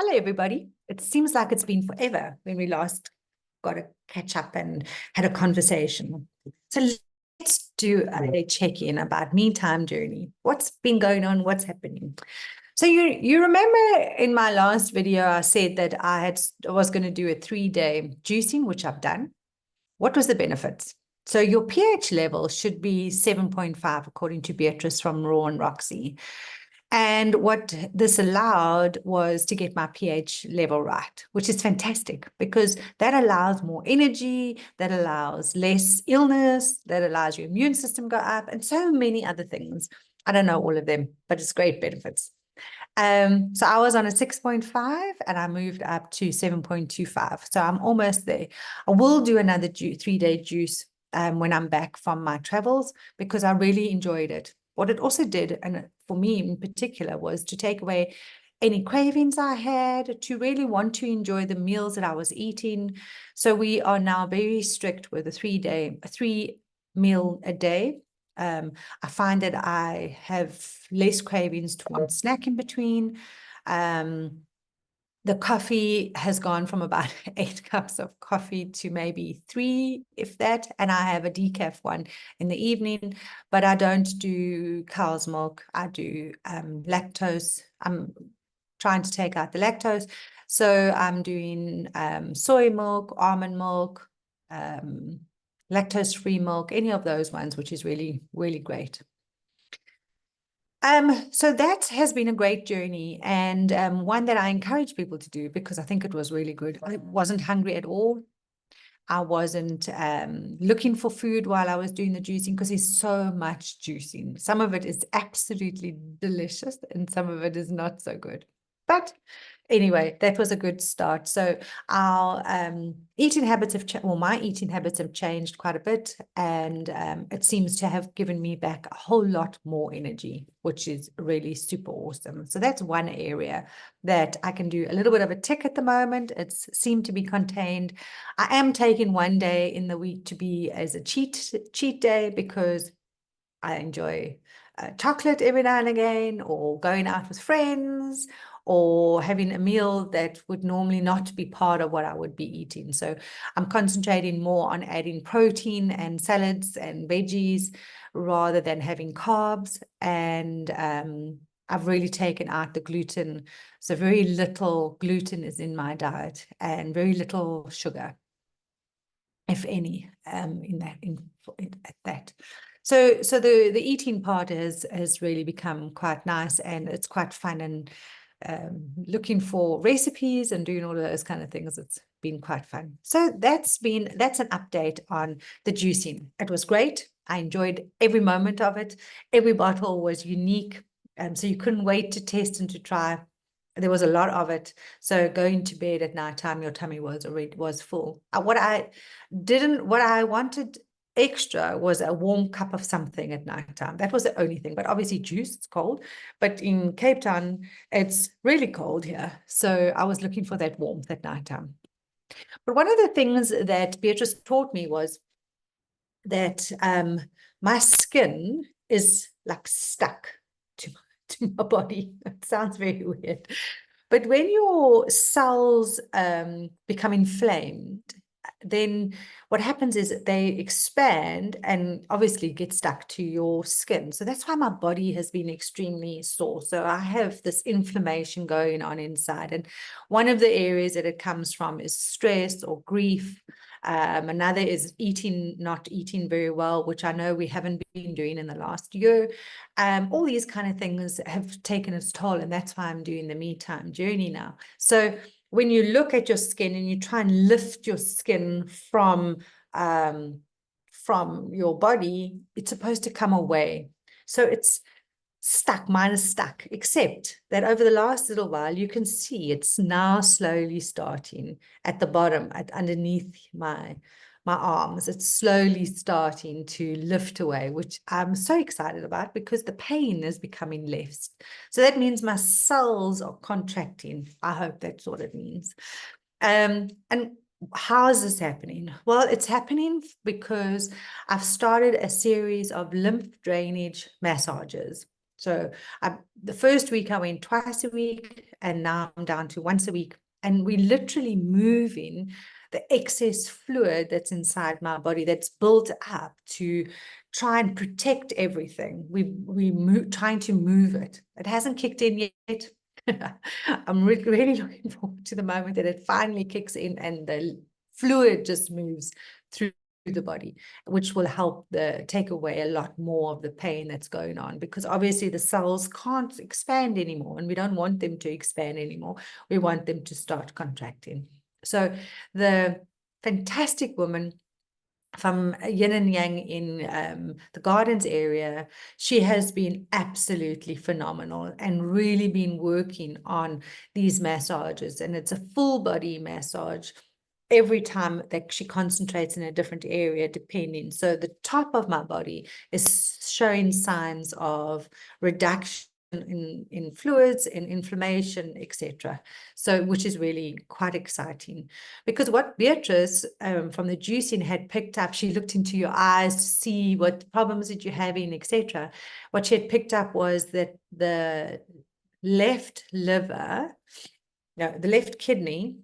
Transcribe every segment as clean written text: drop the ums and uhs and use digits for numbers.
Hello, everybody. It seems like it's been forever when we last got to catch up and had a conversation. So let's do a check-in about Me Time Journey. What's been going on? What's happening? So you remember in my last video, I said that I was going to do a 3-day juicing, which I've done. What was the benefits? So your pH level should be 7.5, according to Beatrice from Raw and Roxy. And what this allowed was to get my pH level right, which is fantastic because that allows more energy, that allows less illness, that allows your immune system go up, and so many other things. I don't know all of them, but it's great benefits. So I was on a 6.5 and I moved up to 7.25. So I'm almost there. I will do another 3-day juice when I'm back from my travels because I really enjoyed it. What it also did, and for me in particular, was to take away any cravings I had, to really want to enjoy the meals that I was eating. So we are now very strict with a 3 meal a day. I find that I have less cravings to one snack in between. The coffee has gone from about 8 cups of coffee to maybe 3, if that, and I have a decaf one in the evening, but I don't do cow's milk. I do lactose. I'm trying to take out the lactose, so I'm doing soy milk, almond milk, lactose-free milk, any of those ones, which is really, really great. So that has been a great journey and one that I encourage people to do because I think it was really good. I wasn't hungry at all. I wasn't looking for food while I was doing the juicing because there's so much juicing. Some of it is absolutely delicious and some of it is not so good. But anyway, that was a good start. So our eating habits my eating habits have changed quite a bit, and it seems to have given me back a whole lot more energy, which is really super awesome. So that's one area that I can do a little bit of a tick at the moment. It's seemed to be contained. I am taking one day in the week to be as a cheat day because I enjoy chocolate every now and again, or going out with friends, or having a meal that would normally not be part of what I would be eating. So I'm concentrating more on adding protein and salads and veggies rather than having carbs. And I've really taken out the gluten. So very little gluten is in my diet and very little sugar, if any, at that. So the eating part has really become quite nice, and it's quite fun, and looking for recipes and doing all of those kind of things. It's been quite fun. So that's an update on the juicing. It was great. I enjoyed every moment of it. Every bottle was unique, so you couldn't wait to test and to try. There was a lot of it. So going to bed at nighttime, your tummy was full. What I wanted extra was a warm cup of something at nighttime. That was the only thing. But obviously juice, it's cold. But in Cape Town, it's really cold here. So I was looking for that warmth at nighttime. But one of the things that Beatrice taught me was that my skin is like stuck to my body. It sounds very weird. But when your cells become inflamed, then what happens is that they expand and obviously get stuck to your skin. So that's why my body has been extremely sore. So I have this inflammation going on inside. And one of the areas that it comes from is stress or grief. Another is not eating very well, which I know we haven't been doing in the last year. All these kind of things have taken its toll, and that's why I'm doing the Me Time journey now. So when you look at your skin and you try and lift your skin from your body, it's supposed to come away. So it's stuck, mine is stuck, except that over the last little while, you can see it's now slowly starting at the bottom, underneath my arms. It's slowly starting to lift away, which I'm so excited about because the pain is becoming less. So that means my cells are contracting. I hope that's what it means. And how is this happening? Well, it's happening because I've started a series of lymph drainage massages. So the first week I went twice a week, and now I'm down to once a week. And we literally moving the excess fluid that's inside my body that's built up to try and protect everything. We trying to move it. It hasn't kicked in yet. I'm really looking forward to the moment that it finally kicks in and the fluid just moves through the body, which will help take away a lot more of the pain that's going on, because obviously the cells can't expand anymore, and we don't want them to expand anymore. We want them to start contracting. So the fantastic woman from Yin and Yang in the Gardens area, she has been absolutely phenomenal and really been working on these massages, and it's a full body massage every time that she concentrates in a different area, depending. So the top of my body is showing signs of reduction in fluids, in inflammation, etc. So, which is really quite exciting, because what Beatrice from the juicing had picked up, she looked into your eyes to see what problems that you're having, etc. What she had picked up was that the left liver, no, the left kidney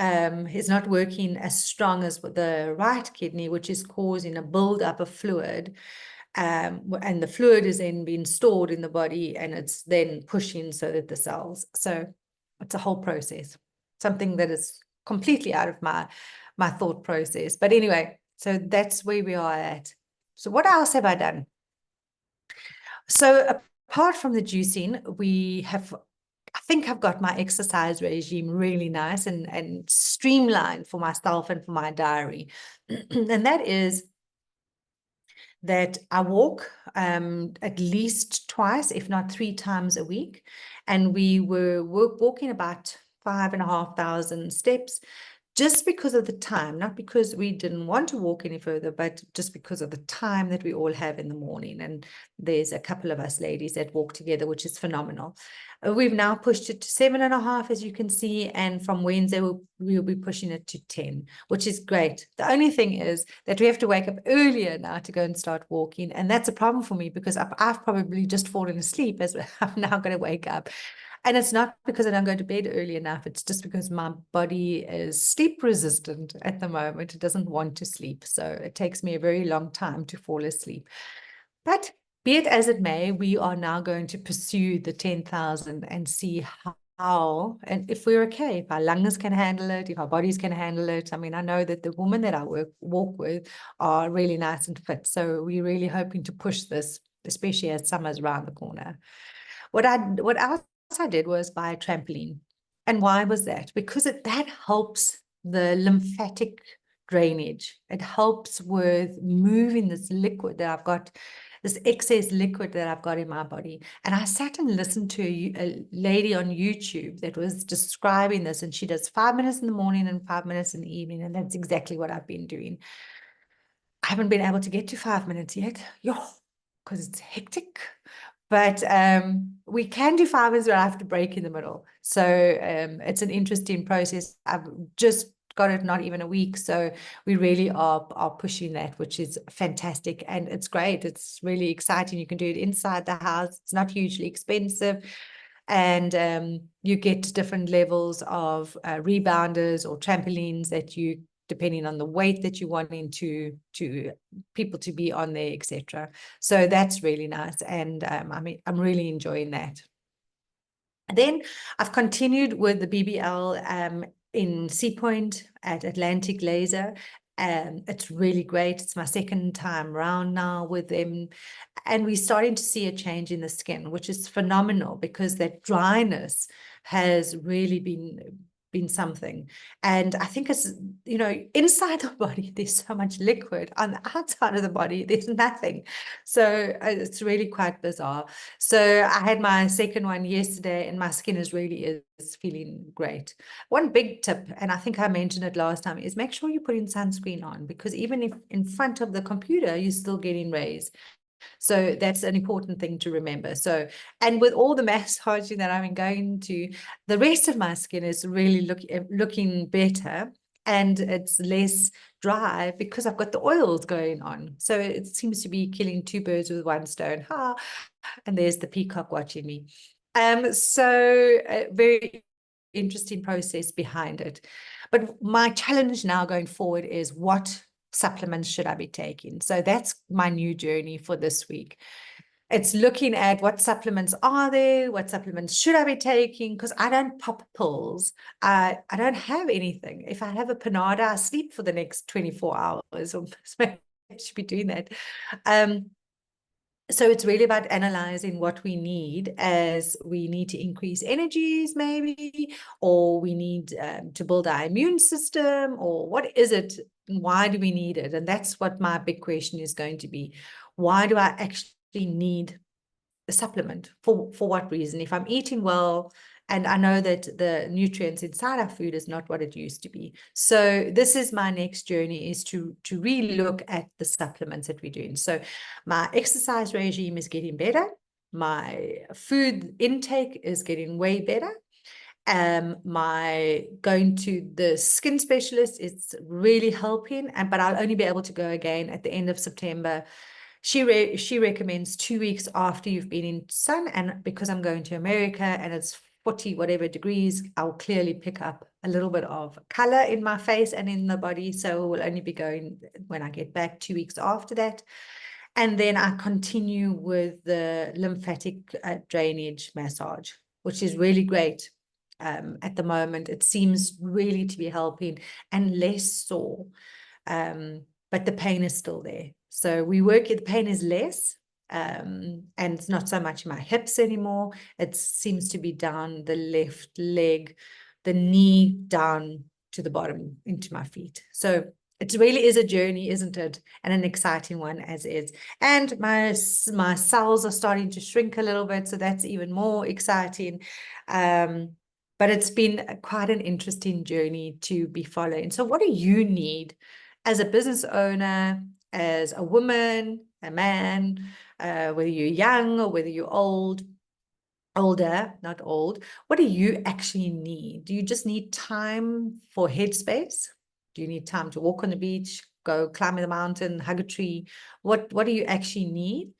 is not working as strong as the right kidney, which is causing a buildup of fluid. And the fluid is then being stored in the body, and it's then pushing so that the cells. So it's a whole process, something that is completely out of my thought process. But anyway, so that's where we are at. So what else have I done? So apart from the juicing, I think I've got my exercise regime really nice and streamlined for myself and for my diary. And that is that I walk at least twice, if not 3 times a week. And we were walking about 5,500 steps, just because of the time, not because we didn't want to walk any further, but just because of the time that we all have in the morning. And there's a couple of us ladies that walk together, which is phenomenal. We've now pushed it to 7.5, as you can see, and from Wednesday we'll be pushing it to 10, which is great. The only thing is that we have to wake up earlier now to go and start walking, and that's a problem for me, because I've probably just fallen asleep as I'm now going to wake up. And it's not because I don't go to bed early enough. It's just because my body is sleep resistant at the moment. It doesn't want to sleep. So it takes me a very long time to fall asleep. But be it as it may, we are now going to pursue the 10,000 and see how, and if we're okay, if our lungs can handle it, if our bodies can handle it. I mean, I know that the women that I walk with are really nice and fit. So we're really hoping to push this, especially as summer's around the corner. What else I did was buy a trampoline. And why was that? Because that helps the lymphatic drainage. It helps with moving this liquid that I've got, this excess liquid that I've got in my body. And I sat and listened to a lady on YouTube that was describing this, and she does 5 minutes in the morning and 5 minutes in the evening. And that's exactly what I've been doing. I haven't been able to get to 5 minutes yet, because it's hectic. But we can do 5 minutes where I have to break in the middle. So it's an interesting process. I've just got it not even a week. So we really are pushing that, which is fantastic. And it's great. It's really exciting. You can do it inside the house. It's not hugely expensive. And you get different levels of rebounders or trampolines that you, depending on the weight that you want into to people to be on there, etc. So that's really nice. And I mean, I'm really enjoying that. Then I've continued with the BBL in Sea Point at Atlantic Laser. It's really great. It's my second time round now with them. And we're starting to see a change in the skin, which is phenomenal, because that dryness has really been something. And I think it's, inside the body, there's so much liquid. On the outside of the body, there's nothing. So it's really quite bizarre. So I had my second one yesterday, and my skin is feeling great. One big tip, and I think I mentioned it last time, is make sure you're putting sunscreen on, because even if in front of the computer, you're still getting rays. So that's an important thing to remember. So, and with all the massaging that I'm going to, the rest of my skin is really looking better, and it's less dry because I've got the oils going on. So it seems to be killing 2 birds with 1 stone. And there's the peacock watching me. So a very interesting process behind it. But my challenge now going forward is, what supplements should I be taking? So that's my new journey for this week. It's looking at what supplements are there, what supplements should I be taking, because I don't pop pills. I don't have anything. If I have a panada, I sleep for the next 24 hours, or I should be doing that. So it's really about analyzing what we need, as we need to increase energies maybe, or we need to build our immune system, or what is it? Why do we need it? And that's what my big question is going to be. Why do I actually need a supplement? For what reason? If I'm eating well, and I know that the nutrients inside our food is not what it used to be. So this is my next journey, is to really look at the supplements that we're doing. So my exercise regime is getting better. My food intake is getting way better. My going to the skin specialist is really helping, but I'll only be able to go again at the end of September. She recommends 2 weeks after you've been in sun, and because I'm going to America and it's 40 whatever degrees, I'll clearly pick up a little bit of color in my face and in the body. So we'll only be going when I get back 2 weeks after that. And then I continue with the lymphatic drainage massage, which is really great. At the moment, it seems really to be helping, and less sore. But the pain is still there. So the pain is less, and it's not so much in my hips anymore. It seems to be down the left leg, the knee, down to the bottom into my feet. So it really is a journey, isn't it? And an exciting one as is. And my cells are starting to shrink a little bit, so that's even more exciting. But it's been quite an interesting journey to be following. So what do you need as a business owner, as a woman, a man, whether you're young or whether you're older, not old? What do you actually need? Do you just need time for headspace? Do you need time to walk on the beach, go climb the mountain, hug a tree? What do you actually need?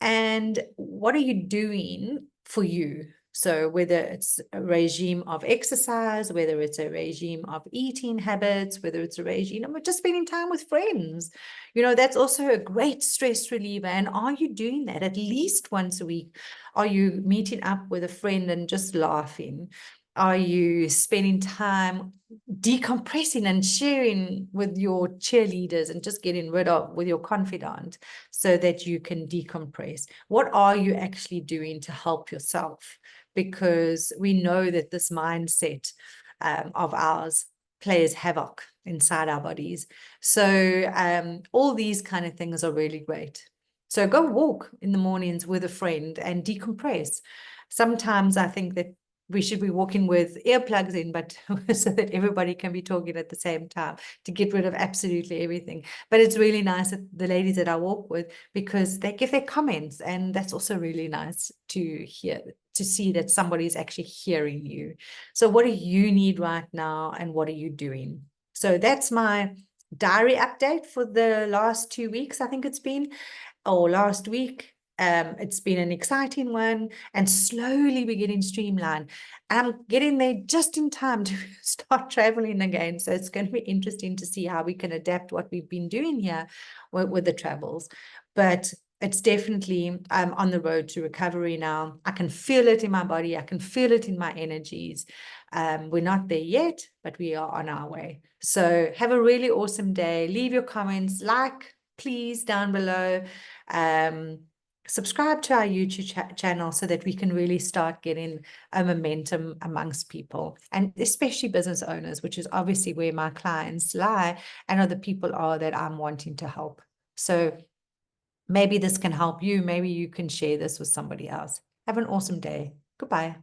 And what are you doing for you? So whether it's a regime of exercise, whether it's a regime of eating habits, whether it's a regime of just spending time with friends, that's also a great stress reliever. And are you doing that at least once a week? Are you meeting up with a friend and just laughing? Are you spending time decompressing and sharing with your cheerleaders and just getting rid of with your confidant so that you can decompress? What are you actually doing to help yourself? Because we know that this mindset of ours plays havoc inside our bodies. So all these kind of things are really great. So go walk in the mornings with a friend and decompress. Sometimes I think that we should be walking with earplugs in, but so that everybody can be talking at the same time, to get rid of absolutely everything. But it's really nice that the ladies that I walk with, because they give their comments, and that's also really nice to hear, to see that somebody is actually hearing you. So what do you need right now, and what are you doing? So that's my diary update for the last 2 weeks, I think it's been, or last week. It's been an exciting one, and slowly we're getting streamlined. I'm getting there just in time to start traveling again. So it's going to be interesting to see how we can adapt what we've been doing here with the travels. But it's definitely on the road to recovery now. I can feel it in my body. I can feel it in my energies. We're not there yet, but we are on our way. So have a really awesome day. Leave your comments, please, down below. Subscribe to our YouTube channel so that we can really start getting a momentum amongst people, and especially business owners, which is obviously where my clients lie and are the people that I'm wanting to help. So maybe this can help you. Maybe you can share this with somebody else. Have an awesome day. Goodbye.